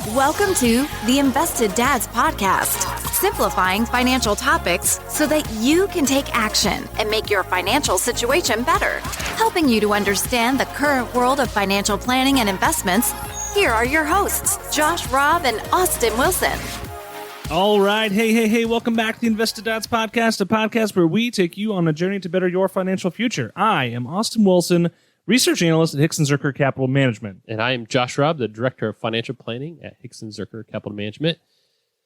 Welcome to the Invested Dads Podcast, simplifying financial topics so that you can take action and make your financial situation better. Helping you to understand the current world of financial planning and investments, here are your hosts, Josh Robb and Austin Wilson. All right. Hey. Welcome back to the Invested Dads Podcast, a podcast where we take you on a journey to better your financial future. I am Austin Wilson, research analyst at Hicks & Zerker Capital Management. And I am Josh Robb, the Director of Financial Planning at Hicks & Zerker Capital Management.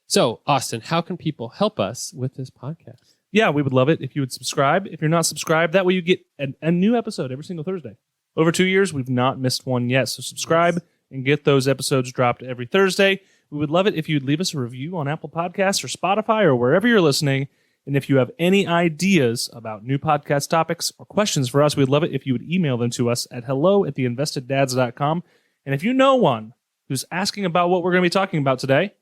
So, Austin, how can people help us with this podcast? Yeah, we would love it if you would subscribe. If you're not subscribed, that way you get a new episode every single Thursday. Over 2 years, we've not missed one yet. So subscribe and get those episodes dropped every Thursday. We would love it if you'd leave us a review on Apple Podcasts or Spotify or wherever you're listening. And if you have any ideas about new podcast topics or questions for us, we'd love it if you would email them to us at hello@theinvesteddads.com. And if you know one who's asking about what we're going to be talking about today,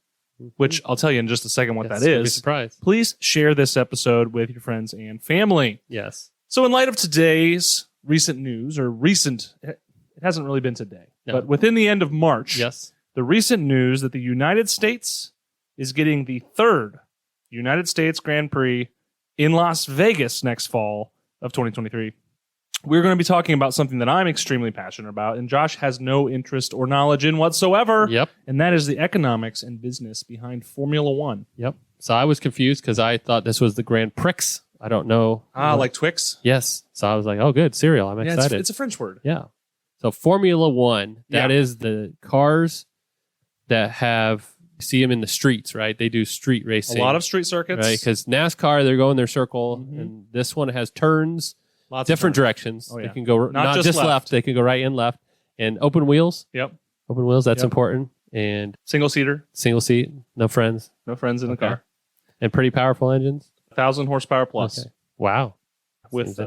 which I'll tell you in just a second what that is, surprise. Please share this episode with your friends and family. Yes. So in light of today's recent news, it hasn't really been today, but within the end of March, the recent news that the United States is getting the third United States Grand Prix in Las Vegas next fall of 2023. We're going to be talking about something that I'm extremely passionate about, and Josh has no interest or knowledge in whatsoever. Yep. And that is the economics and business behind Formula One. Yep. So I was confused because I thought this was the Grand Prix. I don't know. Like Twix? Yes. So I was like, oh, good. Cereal. I'm excited. It's a French word. Yeah. So Formula One, that is the cars that have... see them in the streets, right? They do street racing. A lot of street circuits. Right? Because NASCAR, they're going their circle, and this one has turns, different directions. Oh, yeah. They can go not just left. They can go right and left. And open wheels. Yep. Open wheels, that's important. And single seat, no friends. No friends in the car. And pretty powerful engines. 1,000 horsepower plus. Okay. Wow.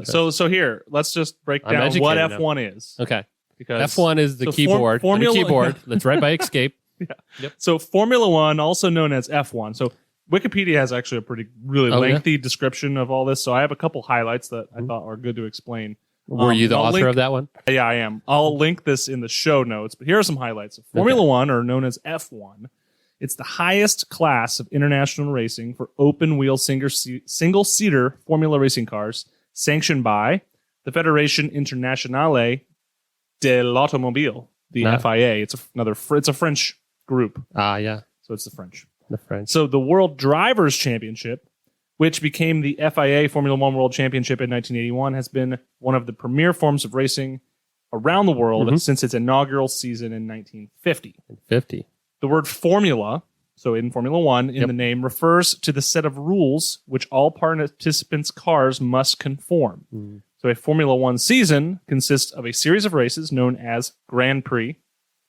So here, let's just break down what F1 is. Okay. Because F1 is the keyboard. Formula the keyboard that's right by Escape. Yeah. Yep. So Formula One, also known as F1. So Wikipedia has actually a really lengthy description of all this. So I have a couple highlights that I thought are good to explain. Were you the author of that one? Yeah, I am. I'll link this in the show notes. But here are some highlights. Formula One, or known as F1, it's the highest class of international racing for open-wheel single-seater Formula racing cars, sanctioned by the Fédération Internationale de l'Automobile, the FIA. It's a French group. Yeah. So it's the French. So the World Drivers' Championship, which became the FIA Formula One World Championship in 1981, has been one of the premier forms of racing around the world since its inaugural season in 1950. The word formula, so in Formula One, in the name, refers to the set of rules which all participants' cars must conform. So a Formula One season consists of a series of races known as Grand Prix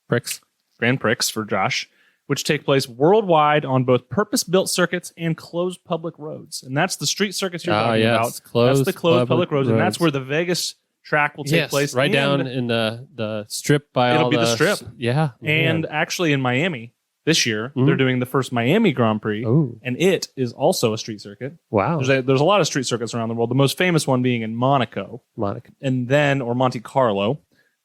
for Josh, which take place worldwide on both purpose-built circuits and closed public roads. And that's the street circuits you're talking about. That's the closed public roads, and that's where the Vegas track will take place. Right down in the strip by it'll be the strip. Yeah. And actually in Miami this year, they're doing the first Miami Grand Prix, and it is also a street circuit. Wow. There's a lot of street circuits around the world, the most famous one being in Monaco. And then, or Monte Carlo.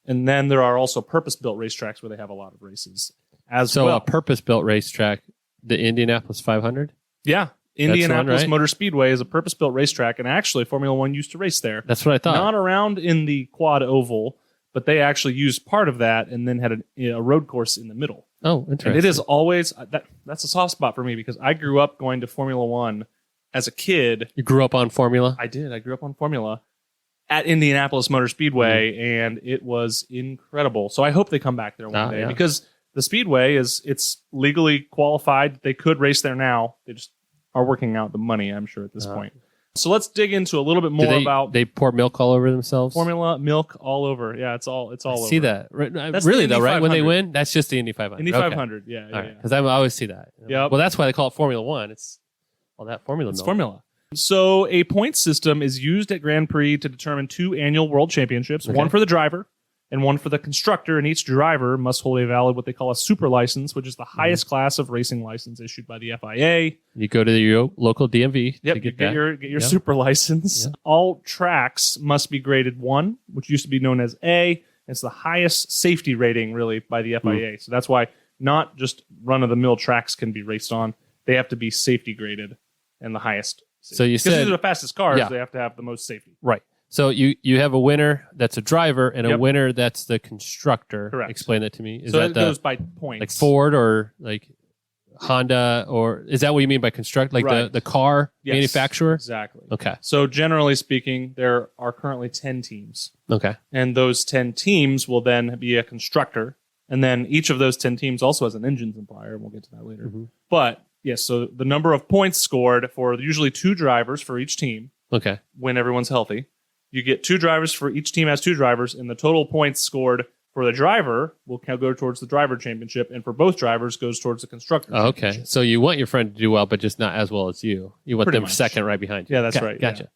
And then there are also purpose-built racetracks where they have a lot of races as well. So a purpose-built racetrack, the Indianapolis 500? Yeah. Indianapolis Motor Speedway is a purpose-built racetrack, and actually Formula One used to race there. That's what I thought. Not around in the quad oval, but they actually used part of that and then had a road course in the middle. Oh, interesting. And it is always, that's a soft spot for me because I grew up going to Formula One as a kid. You grew up on Formula? I did. I grew up on Formula at Indianapolis Motor Speedway, and it was incredible. So I hope they come back there one day because the Speedway it's legally qualified. They could race there now. They just are working out the money, I'm sure, at this point. So let's dig into a little bit more about... They pour milk all over themselves? Formula, milk all over. Yeah, it's all over. See that. Really, though, right? When they win, that's just the Indy 500. Indy 500, yeah. Because I always see that. Yep. Well, that's why they call it Formula One. It's all that formula milk. It's formula. So a point system is used at Grand Prix to determine 2 annual world championships, one for the driver and one for the constructor, and each driver must hold a valid what they call a super license, which is the highest class of racing license issued by the FIA. You go to your local DMV to get your super license. Yep. All tracks must be graded 1, which used to be known as A. It's the highest safety rating, really, by the FIA. So that's why not just run-of-the-mill tracks can be raced on. They have to be safety graded and the highest safety. So you said... Because these are the fastest cars, Yeah. they have to have the most safety. Right. So you have a winner that's a driver and a Yep. winner that's the constructor. Correct. Explain that to me. Is So that it goes by points. like Ford or like Honda, or is that what you mean by construct? Like Right. the car Yes, manufacturer? Exactly. Okay. So generally speaking, there are currently 10 teams. Okay. And those 10 teams will then be a constructor. And then each of those 10 teams also has an engine supplier. And we'll get to that later. Mm-hmm. But yes, so the number of points scored for usually 2 drivers for each team Okay. when everyone's healthy. You get 2 drivers for each team has 2 drivers, and the total points scored for the driver will go towards the driver championship, and for both drivers goes towards the constructor Oh, okay. championship. So you want your friend to do well, but just not as well as you. You want Pretty them much. second right behind you. Yeah, that's Okay, right. Gotcha. Yeah.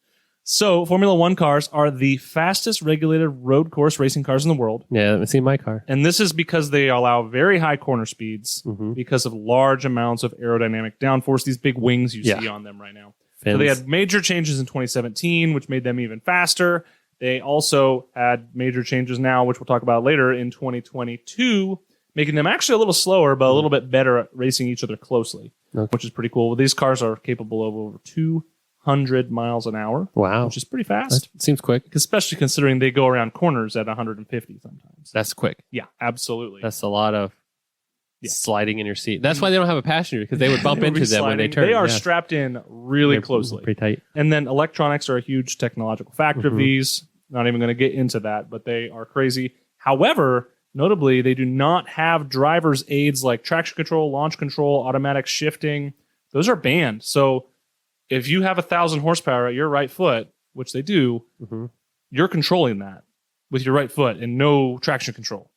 So Formula One cars are the fastest regulated road course racing cars in the world. Yeah, let me see my car. And this is because they allow very high corner speeds Mhm. because of large amounts of aerodynamic downforce, these big wings you Yeah. see on them right now. Fins. So they had major changes in 2017, which made them even faster. They also had major changes now, which we'll talk about later, in 2022, making them actually a little slower, but a little bit better at racing each other closely, Okay. which is pretty cool. These cars are capable of over 200 miles an hour, Wow. which is pretty fast, That seems quick. especially considering they go around corners at 150 sometimes. That's quick. Yeah, absolutely. That's a lot of Yeah. sliding in your seat. That's why they don't have a passenger, because they would bump They would into be them when they sliding. turn. They are Yeah. strapped in really They're closely. Pretty tight. And then electronics are a huge technological factor of Mhm. these. Not even going to get into that, but they are crazy. However, notably, they do not have driver's aids like traction control, launch control, automatic shifting. Those are banned. So if you have 1,000 horsepower at your right foot, which they do, hmm you're controlling that with your right foot and no traction control,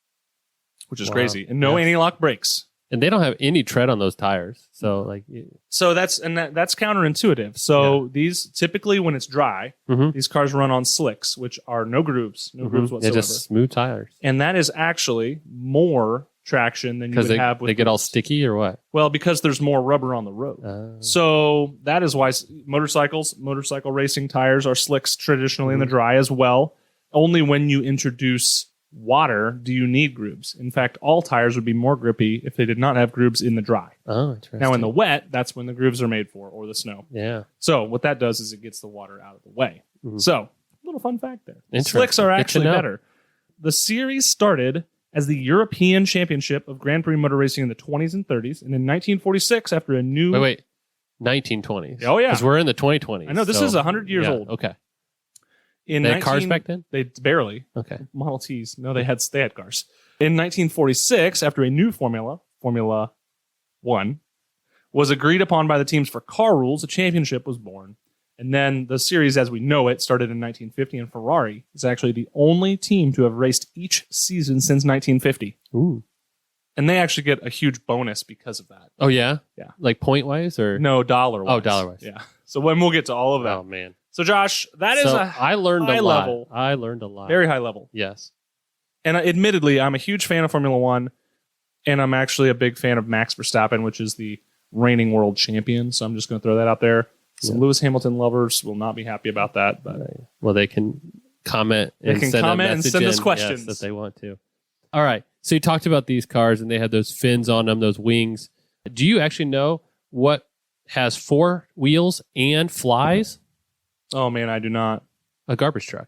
which is Wow. crazy. And no Yes. anti-lock brakes. And they don't have any tread on those tires. So like, So that's counterintuitive. So these typically when it's dry, Mhm. these cars run on slicks, which are no grooves they're whatsoever. just smooth tires. And that is actually more traction than you Because would have with they get all grooves. sticky or what? Well, because there's more rubber on the road. So that is why motorcycle racing tires are slicks traditionally in the dry as well. Only when you introduce water do you need grooves. In fact, all tires would be more grippy if they did not have grooves in the dry. Oh, interesting. Now in the wet, that's when the grooves are made for, or the snow. yeah. So what that does is it gets the water out of the way. Mhm. So, little fun fact there. Interesting. Slicks are Good to actually know. better. The series started as the European Championship of Grand Prix Motor Racing in the 20s and 30s, and in 1946, after a new... Wait. 1920s. Oh, yeah. Because we're in the 2020s. I know, this is 100 years old. Okay. in They had cars back then? They barely. Okay. Model Ts. No, they had cars. In 1946, after a new Formula 1, was agreed upon by the teams for car rules, a championship was born. And then the series as we know it started in 1950, and Ferrari is actually the only team to have raced each season since 1950. Ooh. And they actually get a huge bonus because of that. Oh, yeah? Yeah. Like point wise or? No, dollar-wise. Oh, dollar-wise. Yeah. So when we'll get to all of that. Oh, man. So Josh, that is So a I learned high a lot. level. I learned a lot. very high level. Yes. And admittedly, I'm a huge fan of Formula One, and I'm actually a big fan of Max Verstappen, which is the reigning world champion. So I'm just going to throw that out there. Some Yeah. Lewis Hamilton lovers will not be happy about that, but Well, they can comment They and can send comment a and message send us in, questions. yes, if they want to. All right. So you talked about these cars and they had those fins on them, those wings. Do you actually know what has 4 wheels and flies? oh man, I do not. A garbage truck.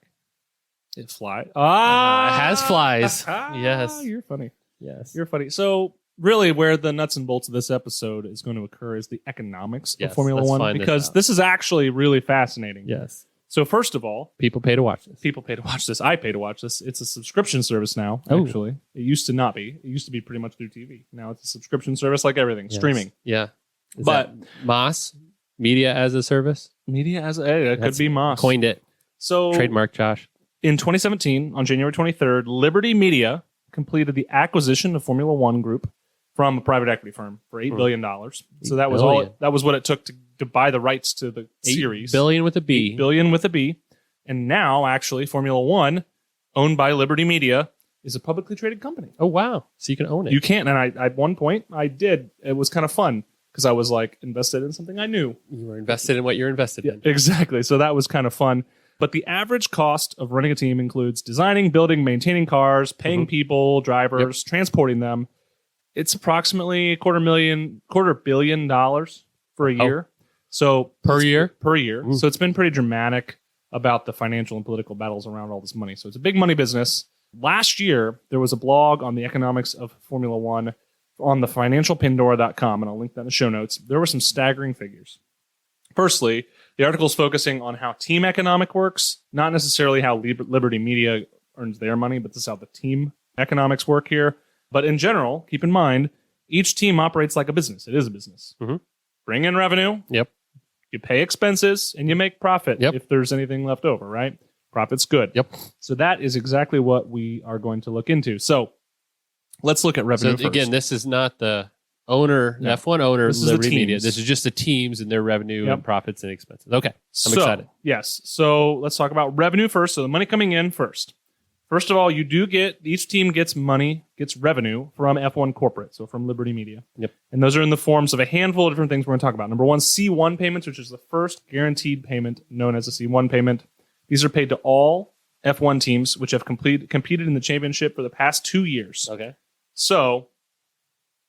It fly. It has flies. Yes. You're funny. Yes. You're funny. So really, where the nuts and bolts of this episode is going to occur is the economics Yes, of Formula let's One, find this because out. this is actually really fascinating. Yes. So first of all, People pay to watch this. people pay to watch this. I pay to watch this. It's a subscription service now, Oh. actually. It used to not be. It used to be pretty much through TV. Now it's a subscription service like everything, Yes. streaming. Yeah. Is But- that Moss, Media as a Service, Media as it could That's be Moss. coined it. So Trademark, Josh. in 2017, on January 23rd, Liberty Media completed the acquisition of Formula One Group from a private equity firm for $8 billion. So that was all. billion. That was what it took to buy the rights to the series. $8 billion with a B. $8 billion with a B. And now, actually, Formula One, owned by Liberty Media, is a publicly traded company. Oh, wow. So you can own it. You can't. And I at one point, I did. It was kind of fun because I was like invested in something I knew. You were invested in what you're invested in. Exactly. So that was kind of fun. But the average cost of running a team includes designing, building, maintaining cars, paying people, drivers, transporting them. It's approximately quarter billion dollars for a year. So Per year? Per year. So it's been pretty dramatic about the financial and political battles around all this money. So it's a big money business. Last year, there was a blog on the economics of Formula One on the financialpandora.com, and I'll link that in the show notes. There were some staggering figures. Firstly, the article is focusing on how team economic works, not necessarily how Liberty Media earns their money, but this is how the team economics work here. But in general, keep in mind, each team operates like a business. It is a business. Mm-hmm. Bring in revenue. Yep. You pay expenses, and you make profit Yep. if there's anything left over, right? Profit's good. Yep. So that is exactly what we are going to look into. So let's look at revenue So again, first. this is not the owner, No. F1 owner, This is the Liberty Media. teams. This is just the teams and their revenue Yep. and profits and expenses. Okay. I'm So, excited. Yes. So let's talk about revenue first. So the money coming in first. First of all, you do get, each team gets money, gets revenue from F1 corporate, so from Liberty Media. Yep. And those are in the forms of a handful of different things we're going to talk about. Number one, C1 payments, which is the first guaranteed payment known as a C1 payment. These are paid to all F1 teams which have competed in the championship for the past 2 years. Okay. So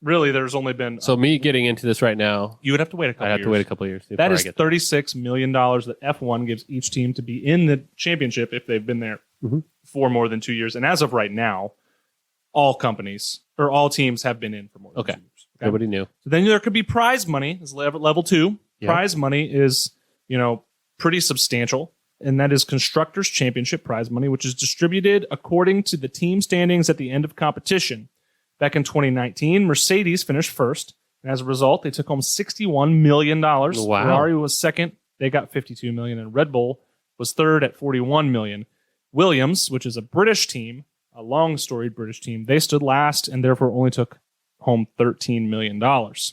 really, there's only been... So me getting into this right now, you would have to wait a couple I have years. to wait a couple of years. That before I is get there. $36 million that F1 gives each team to be in the championship if they've been there Mhm. for more than 2 years. And as of right now, all companies or all teams have been in for more than Okay. 2 years. Okay? Nobody knew. So then there could be prize money is level 2. Yeah. Prize money is, pretty substantial. And that is Constructors' Championship prize money, which is distributed according to the team standings at the end of competition. Back in 2019, Mercedes finished first, and as a result, they took home $61 million. Wow. Ferrari was second; they got $52 million, and Red Bull was third at $41 million. Williams, which is a British team, a long-storied British team, they stood last and therefore only took home $13 million.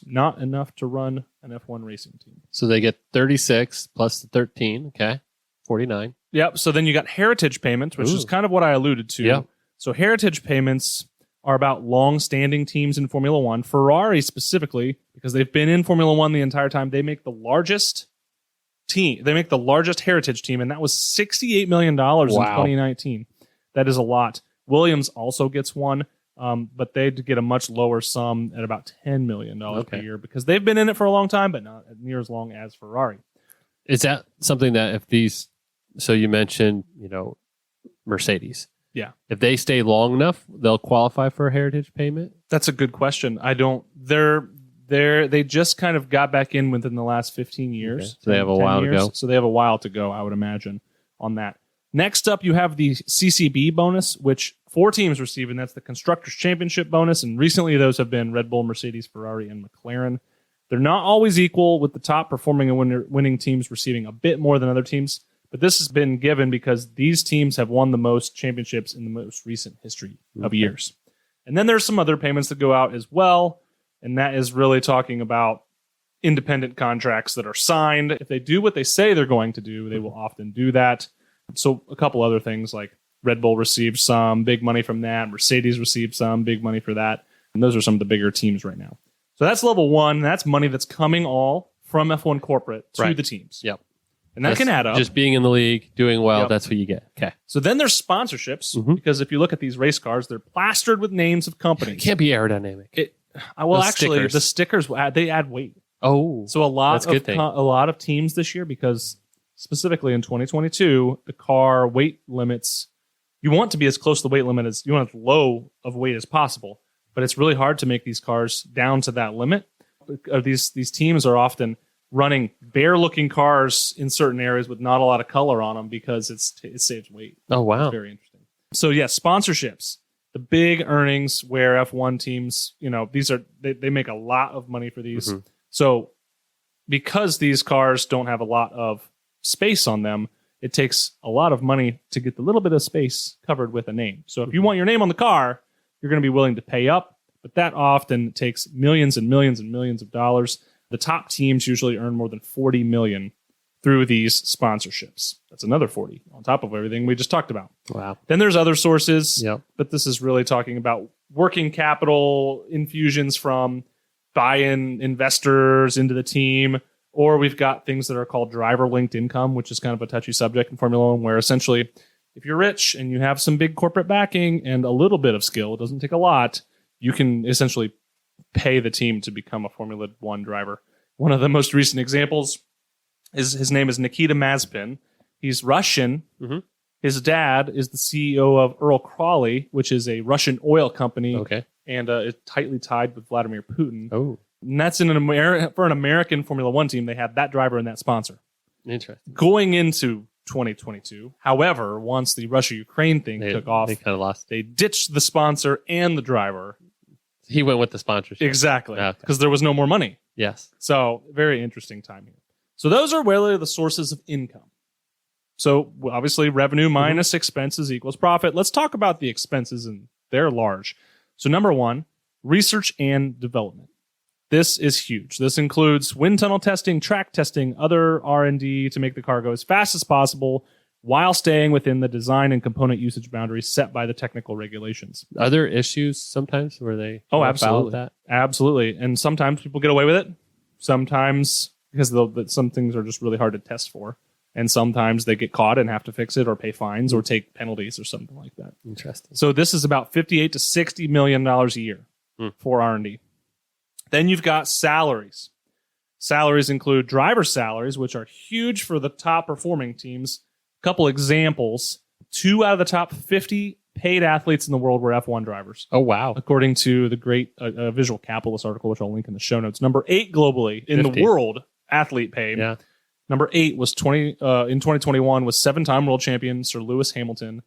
Not enough to run an F1 racing team. So they get 36 plus the 13. Okay. 49. Yep. So then you got heritage payments, which is Ooh. kind of what I alluded to. Yeah. So heritage payments are about long-standing teams in Formula One. Ferrari specifically, because they've been in Formula One the entire time, they make the largest team. They make the largest heritage team, and that was $68 million in 2019. That is a lot. Williams also gets one, but they get a much lower sum at about $10 million per Okay. year because they've been in it for a long time, but not near as long as Ferrari. Is that something that if these, so you mentioned, Mercedes. Yeah. If they stay long enough, they'll qualify for a heritage payment? That's a good question. They just kind of got back in within the last 15 years. Okay. So they have a while to go. So they have a while to go, I would imagine, on that. Next up, you have the CCB bonus, which 4 teams receive, and that's the Constructors' Championship bonus. And recently, those have been Red Bull, Mercedes, Ferrari, and McLaren. They're not always equal, with the top performing and winning teams receiving a bit more than other teams. But this has been given because these teams have won the most championships in the most recent history of years. And then there's some other payments that go out as well. And that is really talking about independent contracts that are signed. If they do what they say they're going to do, they will often do that. So a couple other things like Red Bull received some big money from that. Mercedes received some big money for that. And those are some of the bigger teams right now. So that's level 1. That's money that's coming all from F1 corporate to Right. the teams. Yep. And that can add up. Just being in the league, doing well, Yep. that's what you get. Okay. So then there's sponsorships, Mhm. because if you look at these race cars, they're plastered with names of It companies. can't be aerodynamic. Well, The actually, stickers. the stickers they add weight. Oh. So a lot That's a good thing. a lot of teams this year, because specifically in 2022, the car weight limits. You want to be as close to the weight limit as you want as low of weight as possible, but it's really hard to make these cars down to that limit. These teams are often running bare-looking cars in certain areas with not a lot of color on them because it saves weight. Oh, wow. It's very interesting. So yes, sponsorships, the big earnings where F1 teams, these are they make a lot of money for these. Mhm. So because these cars don't have a lot of space on them, it takes a lot of money to get the little bit of space covered with a name. So if you want your name on the car, you're going to be willing to pay up, but that often takes millions and millions and millions of dollars. The top teams usually earn more than $40 million through these sponsorships. That's another 40 on top of everything we just talked about. Wow. Then there's other sources, Yep. but this is really talking about working capital infusions from buy-in investors into the team, or we've got things that are called driver-linked income, which is kind of a touchy subject in Formula One, where essentially if you're rich and you have some big corporate backing and a little bit of skill, it doesn't take a lot, you can essentially pay the team to become a Formula One driver. One of the most recent examples is his name is Nikita Mazepin. He's Russian. Mm-hmm. His dad is the CEO of Earl Crawley, which is a Russian oil company, and is tightly tied with Vladimir Putin. Oh, and that's for an American Formula One team. They had that driver and that sponsor. Interesting. Going into 2022, however, once the Russia-Ukraine thing took off, they kind of lost. They ditched the sponsor and the driver. He went with the sponsorship. Exactly, because there was no more money. Yes. So very interesting time here. So those are really the sources of income. So obviously revenue minus expenses equals profit. Let's talk about the expenses, and they're large. So number one, research and development. This is huge. This includes wind tunnel testing, track testing, other R&D to make the car go as fast as possible while staying within the design and component usage boundaries set by the technical regulations. Are there issues sometimes where they absolutely that? Absolutely. And sometimes people get away with it. Sometimes because some things are just really hard to test for. And sometimes they get caught and have to fix it or pay fines or take penalties or something like that. Interesting. So this is about $58 to $60 million a year for R&D. Then you've got salaries. Salaries include driver salaries, which are huge for the top performing teams. A couple examples. 2 out of the top 50 paid athletes in the world were F1 drivers. Oh, wow. According to the great Visual Capitalist article, which I'll link in the show notes. Number 8 globally in 50. the world athlete paid. Yeah. Number 8 was in 2021 was 7-time world champion Sir Lewis Hamilton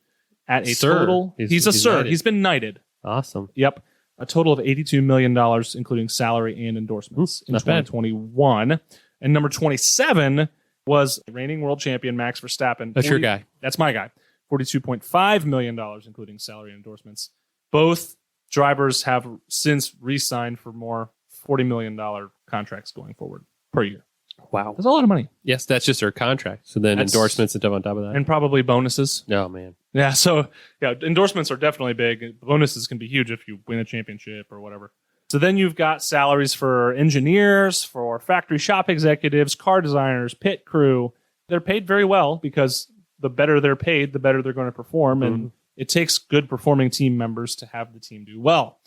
at a total. He's a sir. knighted. He's been knighted. Awesome. Yep. A total of $82 million, including salary and endorsements in 2021. Bad. And number 27 was reigning world champion Max Verstappen. That's your guy. That's my guy. $42.5 million, including salary and endorsements. Both drivers have since re-signed for more $40 million contracts going forward per year. Wow. That's a lot of money. Yes, that's just their contract. So then endorsements and stuff on top of that. And probably bonuses. Oh, man. Yeah, so endorsements are definitely big. Bonuses can be huge if you win a championship or whatever. So then you've got salaries for engineers, for factory shop executives, car designers, pit crew. They're paid very well because the better they're paid, the better they're going to perform. And it takes good performing team members to have the team do well.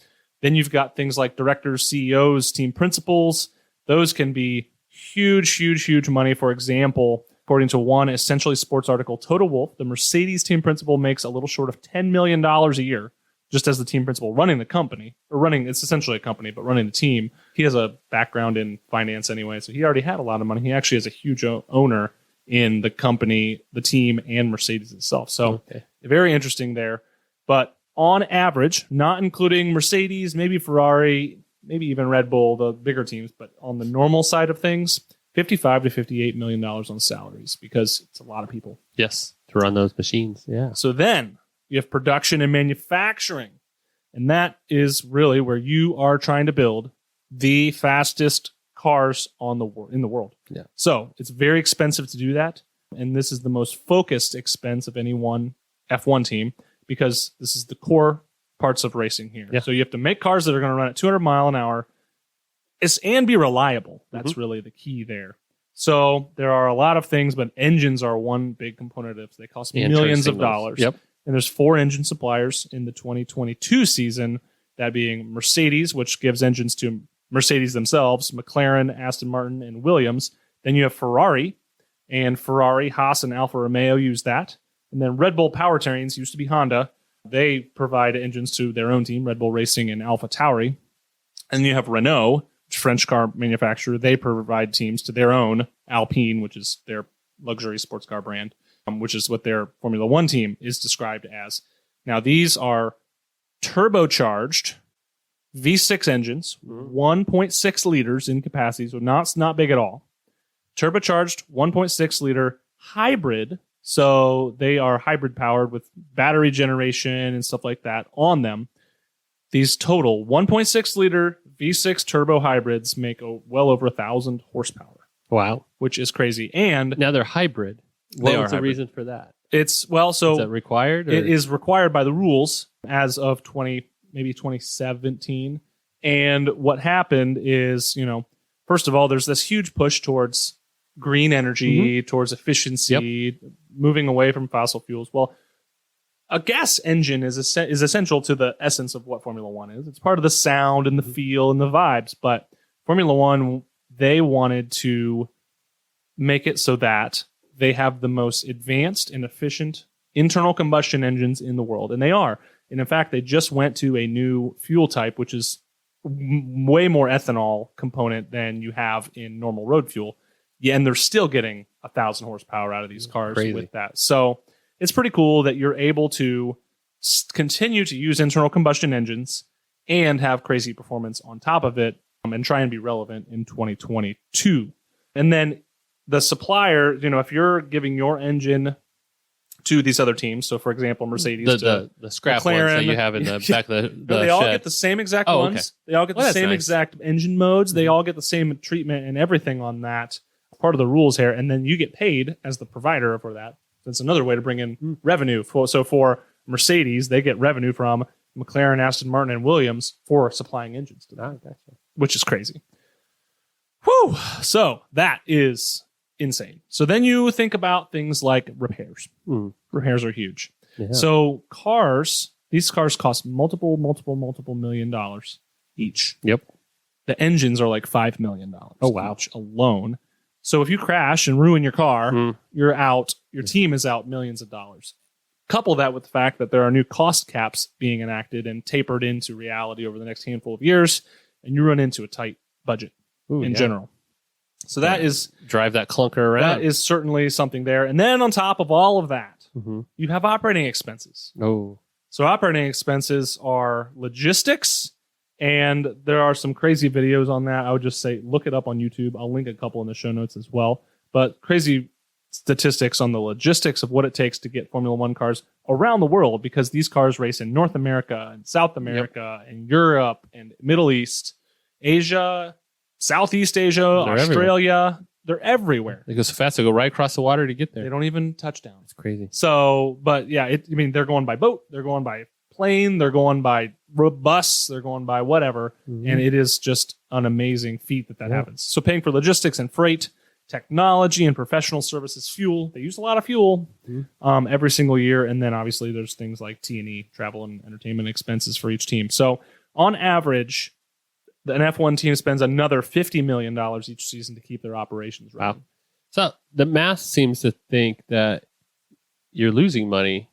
Then you've got things like directors, CEOs, team principals. Those can be huge money. For example, according to one Essentially Sports article, Toto Wolff, the Mercedes team principal, makes a little short of $10 million a year just as the team principal running the company, it's essentially a company, but running the team. He has a background in finance anyway, so he already had a lot of money. He actually is a huge owner in the company, the team, and Mercedes itself. So very interesting there. But on average, not including Mercedes, maybe Ferrari, maybe even Red Bull, the bigger teams, but on the normal side of things, $55 to $58 million on salaries because it's a lot of people. Yes, to run those machines. Yeah. So then you have production and manufacturing, and that is really where you are trying to build the fastest cars in the world. Yeah. So it's very expensive to do that, and this is the most focused expense of any one F1 team because this is the core parts of racing here. Yeah. So you have to make cars that are going to run at 200 mile an hour and be reliable. That's really the key there. So there are a lot of things, but engines are one big component of it. They cost millions of dollars. Yep. And there's 4 engine suppliers in the 2022 season, that being Mercedes, which gives engines to Mercedes themselves, McLaren, Aston Martin, and Williams. Then you have Ferrari, and Ferrari, Haas, and Alfa Romeo use that. And then Red Bull Powertrains used to be Honda. They provide engines to their own team, Red Bull Racing and Alpha Tauri. And you have Renault, French car manufacturer. They provide teams to their own Alpine, which is their luxury sports car brand, which is what their Formula One team is described as. Now, these are turbocharged V6 engines, 1.6 liters in capacity, so not big at all. Turbocharged 1.6 liter hybrid. So they are hybrid powered with battery generation and stuff like that on them. These total 1.6 liter V6 turbo hybrids make well over 1,000 horsepower. Wow. Which is crazy. And now they're hybrid. What was the reason for that? Is that required? Or? It is required by the rules as of 2017. And what happened is, first of all, there's this huge push towards green energy, towards efficiency, moving away from fossil fuels. Well, a gas engine is essential to the essence of what Formula One is. It's part of the sound and the feel and the vibes. But Formula One, they wanted to make it so that they have the most advanced and efficient internal combustion engines in the world. And they are. And in fact, they just went to a new fuel type, which is way more ethanol component than you have in normal road fuel. Yeah, and they're still getting 1,000 horsepower out of these cars with that. So it's pretty cool that you're able to continue to use internal combustion engines and have crazy performance on top of it and try and be relevant in 2022. And then the supplier, if you're giving your engine to these other teams, so for example, Mercedes, the scrap McLaren, ones that you have in the back of the they shed. all get the same exact ones. Okay. They all get the same exact engine modes. They all get the same treatment and everything on that. Part of the rules here, and then you get paid as the provider for that. That's another way to bring in revenue. So for Mercedes, they get revenue from McLaren, Aston Martin, and Williams for supplying engines to them, which is crazy. Whew! So that is insane. So then you think about things like repairs. Repairs are huge. Yeah. So these cars cost multiple $1 million each. Yep. The engines are like $5 million. Oh, wow. Each alone. So if you crash and ruin your car, you're out. Your team is out millions of dollars. Couple that with the fact that there are new cost caps being enacted and tapered into reality over the next handful of years, and you run into a tight budget in general. So that is... Drive that clunker around. That is certainly something there. And then on top of all of that, you have operating expenses. Oh. So operating expenses are logistics, and there are some crazy videos on that. I would just say look it up on YouTube. I'll link a couple in the show notes as well. But crazy statistics on the logistics of what it takes to get Formula One cars around the world, because these cars race in North America and South America and Europe and Middle East, Asia, Southeast Asia, Australia. They're everywhere. They go so fast, they go right across the water to get there. They don't even touch down. It's crazy. So, but yeah, they're going by boat, they're going by plane, they're going by bus, they're going by whatever, and it is just an amazing feat that happens. So paying for logistics and freight, technology and professional services, fuel. They use a lot of fuel every single year, and then obviously there's things like T&E, travel and entertainment expenses for each team. So on average, an F1 team spends another $50 million each season to keep their operations running. Wow. So the math seems to think that you're losing money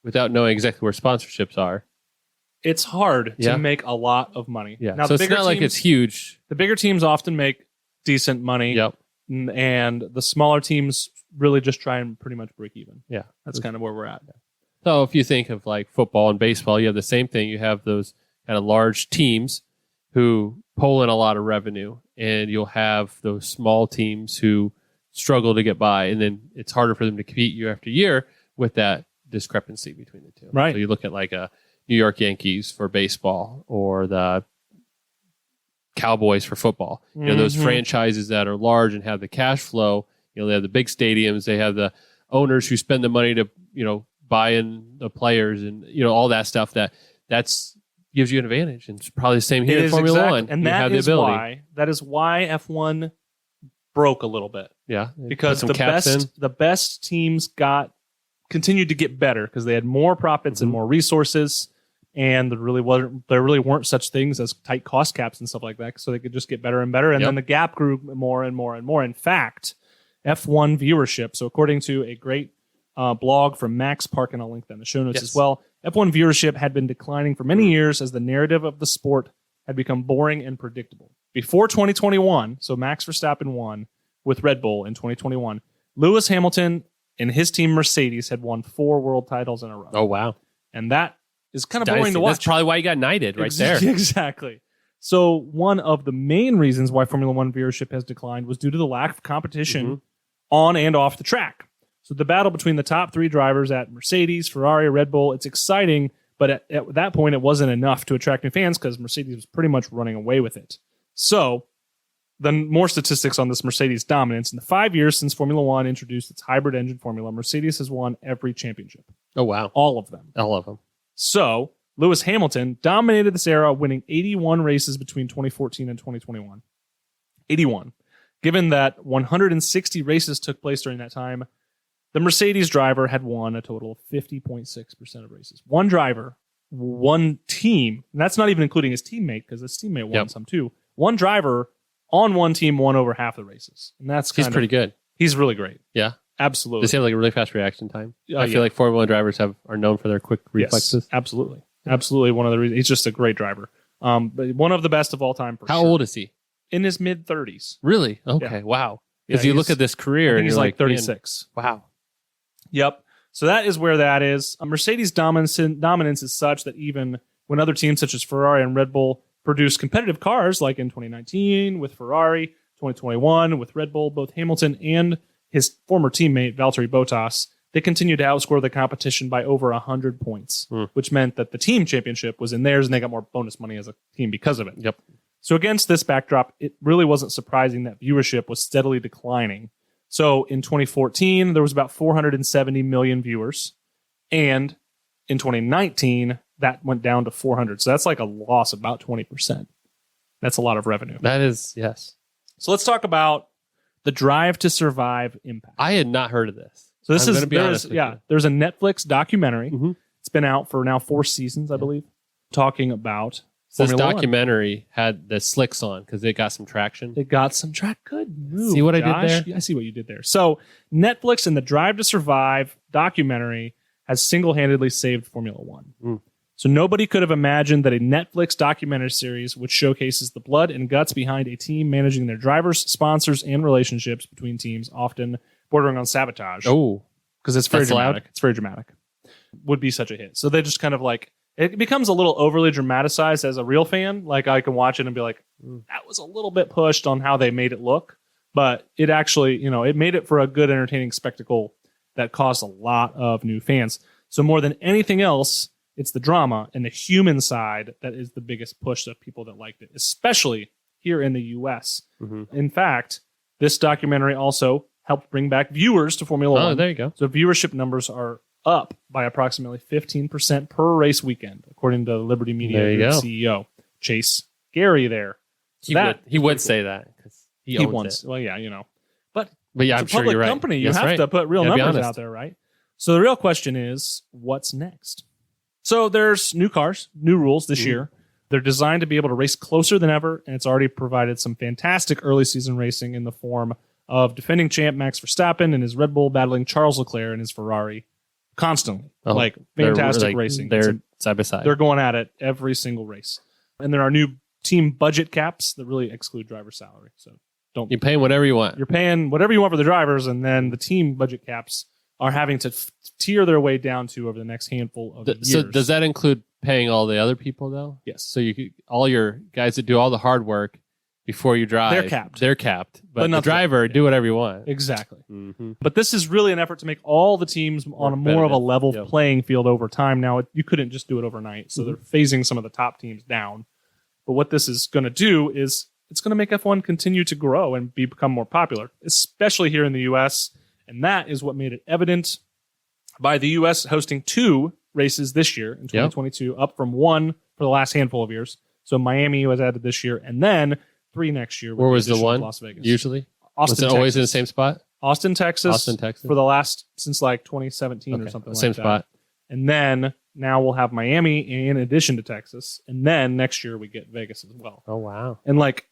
without knowing exactly where sponsorships are. It's hard to make a lot of money. Yeah. Now, so it's not like it's huge. The bigger teams often make decent money. Yep. And the smaller teams really just try and pretty much break even. Yeah. That's kind of where we're at. So if you think of like football and baseball, you have the same thing. You have those kind of large teams who pull in a lot of revenue, and you'll have those small teams who struggle to get by, and then it's harder for them to compete year after year with that discrepancy between the two. Right. So you look at like a New York Yankees for baseball or the Cowboys for football. You know, those franchises that are large and have the cash flow, they have the big stadiums, they have the owners who spend the money to, buy in the players and, all that stuff that's gives you an advantage. And it's probably the same here in Formula One. And that is why F1 broke a little bit. Yeah. Because the best teams continued to get better because they had more profits and more resources. And there really weren't such things as tight cost caps and stuff like that. So they could just get better and better. And then the gap grew more and more and more. In fact, F1 viewership. So according to a great blog from Max Park, and I'll link that in the show notes as well, F1 viewership had been declining for many years as the narrative of the sport had become boring and predictable. Before 2021, so Max Verstappen won with Red Bull in 2021, Lewis Hamilton and his team Mercedes had won 4 world titles in a row. Oh, wow. And that is kind of boring to watch. That's probably why he got knighted there. Exactly. So one of the main reasons why Formula One viewership has declined was due to the lack of competition on and off the track. So the battle between the top 3 drivers at Mercedes, Ferrari, Red Bull, it's exciting, but at that point it wasn't enough to attract new fans because Mercedes was pretty much running away with it. So then more statistics on this Mercedes dominance. In the 5 years since Formula One introduced its hybrid engine formula, Mercedes has won every championship. Oh, wow. All of them. All of them. So Lewis Hamilton dominated this era, winning 81 races between 2014 and 2021. 81. Given that 160 races took place during that time, the Mercedes driver had won a total of 50.6% of races. One driver, one team, and that's not even including his teammate because his teammate won some too. One driver on one team won over half the races. And he's pretty good. He's really great. Yeah. Absolutely. Does he have like a really fast reaction time? I feel like Formula One drivers are known for their quick reflexes. Yes, absolutely. Absolutely one of the reasons. He's just a great driver. But one of the best of all time. How old is he? In his mid-30s. Really? Okay. Yeah. Wow. Because you look at this career and he's you're like 36. Man, wow. Yep. So that is where that is. Mercedes' dominance is such that even when other teams such as Ferrari and Red Bull produce competitive cars, like in 2019 with Ferrari, 2021 with Red Bull, both Hamilton and his former teammate, Valtteri Bottas, they continued to outscore the competition by over 100 points, which meant that the team championship was in theirs and they got more bonus money as a team because of it. Yep. So against this backdrop, it really wasn't surprising that viewership was steadily declining. So in 2014, there was about 470 million viewers. And in 2019, that went down to 400. So that's like a loss of about 20%. That's a lot of revenue. That is, yes. So let's talk about the Drive to Survive impact. I had not heard of this. So there's a Netflix documentary. Mm-hmm. It's been out for now 4 seasons, I believe, talking about this Formula documentary had the slicks on because it got some traction. It got some track. Good move. See what Josh. I did there? I see what you did there. So Netflix and the Drive to Survive documentary has single-handedly saved Formula One. So nobody could have imagined that a Netflix documentary series, which showcases the blood and guts behind a team managing their drivers, sponsors, and relationships between teams, often bordering on sabotage. Oh, because it's very dramatic. Loud. It's very dramatic. Would be such a hit. So they just kind of like, it becomes a little overly dramatized as a real fan. Like I can watch it and be like, that was a little bit pushed on how they made it look. But it actually, it made it for a good, entertaining spectacle that caused a lot of new fans. So more than anything else, it's the drama and the human side that is the biggest push of people that liked it, especially here in the U.S. Mm-hmm. In fact, this documentary also helped bring back viewers to Formula One. Oh, there you go. So viewership numbers are up by approximately 15% per race weekend, according to Liberty Media Group CEO Chase Gary. There, he would say that because he owns it. Well, yeah, but yeah, it's I'm a sure public you're right. company. You That's have right. to put real numbers out there, right? So the real question is, what's next? So there's new cars, new rules this year. They're designed to be able to race closer than ever, and it's already provided some fantastic early season racing in the form of defending champ Max Verstappen and his Red Bull battling Charles Leclerc and his Ferrari constantly. Fantastic racing. They're side by side. They're going at it every single race. And there are new team budget caps that really exclude driver salary. So you're paying whatever you want. You're paying whatever you want for the drivers, and then the team budget caps are having to tier their way down to over the next handful of years. So does that include paying all the other people though? Yes. So all your guys that do all the hard work before you drive, They're capped. But the driver, do whatever you want. Exactly. Mm-hmm. But this is really an effort to make all the teams on a more of a level playing field over time. Now, you couldn't just do it overnight, so they're phasing some of the top teams down. But what this is going to do is it's going to make F1 continue to grow and become more popular, especially here in the U.S., and that is what made it evident by the U.S. hosting 2 races this year in 2022, up from 1 for the last handful of years. So Miami was added this year, and then 3 next year. Where was the one? Las Vegas. Usually? Austin, was it always in the same spot? Austin, Texas. For the last, since like 2017 or something like that. Same spot. And then now we'll have Miami in addition to Texas. And then next year we get Vegas as well. Oh, wow. And like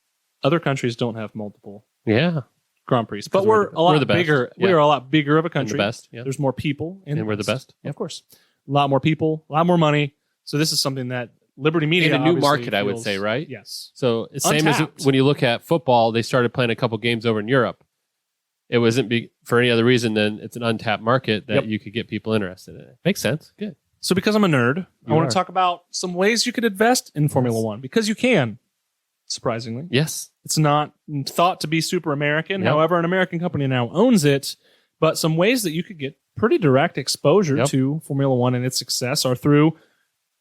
other countries don't have multiple Grand Prix. But we're a lot bigger. Yeah. We're a lot bigger of a country. And the best. Yeah. There's more people. And we're the best. Yeah, of course. A lot more people, a lot more money. So this is something that Liberty Media in a new market, I would say, right? Yes. So same as when you look at football, they started playing a couple games over in Europe. It wasn't for any other reason than it's an untapped market that you could get people interested in it. Makes sense. Good. So because I'm a nerd, I want to talk about some ways you could invest in Formula One, because you can, surprisingly. Yes. It's not thought to be super American. However, an American company now owns it. But some ways that you could get pretty direct exposure to Formula One and its success are through,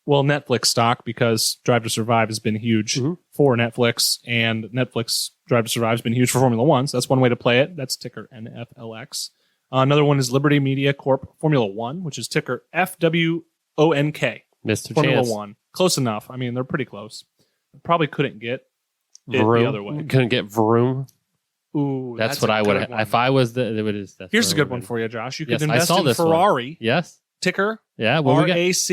Netflix stock, because Drive to Survive has been huge for Netflix, and Netflix Drive to Survive has been huge for Formula One. So that's one way to play it. That's ticker NFLX. Another one is Liberty Media Corp Formula One, which is ticker FWONK. Mr. Formula Chance. One. Close enough. I mean, they're pretty close. Probably couldn't get it the other way. Couldn't get Vroom. Ooh, That's what I would have. If I was the, it is. Here's a good one for you, Josh. You could Yes, I invest saw in this one. Ferrari. Yes. Ticker Yeah. What we got? RACE.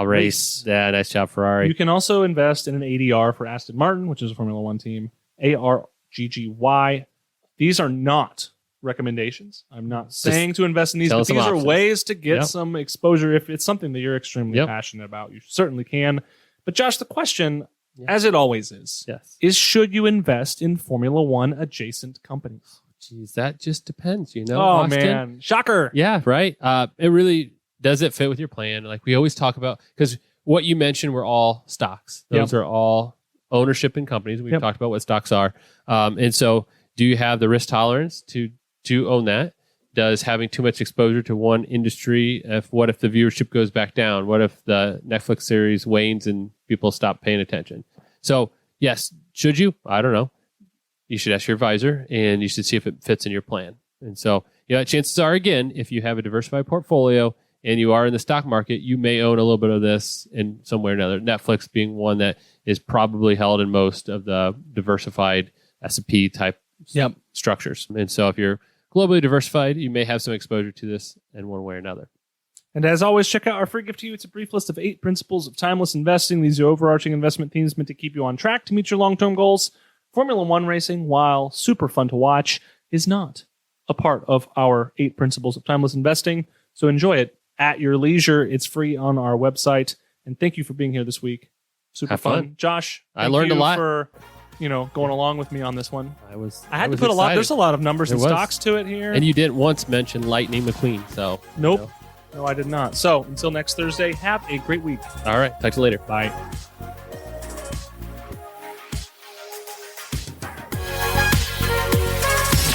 Race. Yeah. Nice job, Ferrari. You can also invest in an ADR for Aston Martin, which is a Formula One team. ARGGY. These are not recommendations. I'm not saying to invest in these, but these are ways to get some exposure. If it's something that you're extremely passionate about, you certainly can. But Josh, the question, as it always is should you invest in Formula One adjacent companies? Geez, that just depends, you know. Oh, Austin? Man. Shocker. Yeah, right. It really does it fit with your plan? Like we always talk about, because what you mentioned were all stocks. Those are all ownership in companies. We've talked about what stocks are. And so do you have the risk tolerance to own that? Does having too much exposure to one industry, what if the viewership goes back down? What if the Netflix series wanes and people stop paying attention? So yes, should you? I don't know. You should ask your advisor and you should see if it fits in your plan. And so, chances are, again, if you have a diversified portfolio and you are in the stock market, you may own a little bit of this in some way or another. Netflix being one that is probably held in most of the diversified S&P type structures. And so if you're globally diversified, you may have some exposure to this in one way or another. And as always, check out our free gift to you. It's a brief list of 8 principles of timeless investing. These are overarching investment themes meant to keep you on track to meet your long-term goals. Formula One racing, while super fun to watch, is not a part of our 8 principles of timeless investing. So enjoy it at your leisure. It's free on our website. And thank you for being here this week. Super fun. Josh, I learned a lot for going along with me on this one. I had to put excited. a lot. There's a lot of numbers and stocks to it here. And you didn't once mention Lightning McQueen. So nope. No, I did not. So until next Thursday, have a great week. All right. Talk to you later. Bye.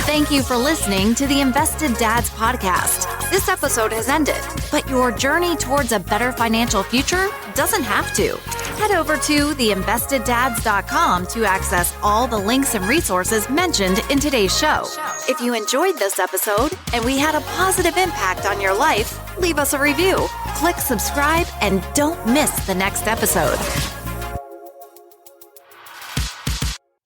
Thank you for listening to the Invested Dads podcast. This episode has ended, but your journey towards a better financial future doesn't have to. Head over to theinvesteddads.com to access all the links and resources mentioned in today's show. If you enjoyed this episode and we had a positive impact on your life, leave us a review, click subscribe, and don't miss the next episode.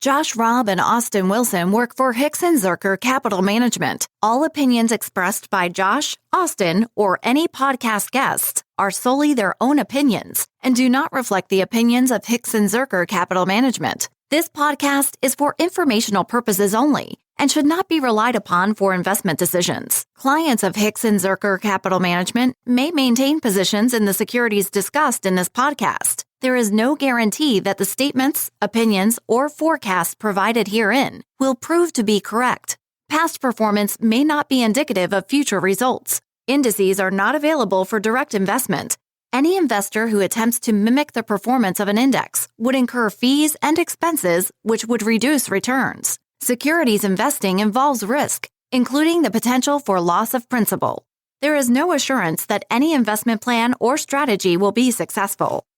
Josh Robb and Austin Wilson work for Hicks & Zerker Capital Management. All opinions expressed by Josh, Austin, or any podcast guests are solely their own opinions and do not reflect the opinions of Hicks & Zerker Capital Management. This podcast is for informational purposes only and should not be relied upon for investment decisions. Clients of Hicks & Zerker Capital Management may maintain positions in the securities discussed in this podcast. There is no guarantee that the statements, opinions, or forecasts provided herein will prove to be correct. Past performance may not be indicative of future results. Indices are not available for direct investment. Any investor who attempts to mimic the performance of an index would incur fees and expenses which would reduce returns. Securities investing involves risk, including the potential for loss of principal. There is no assurance that any investment plan or strategy will be successful.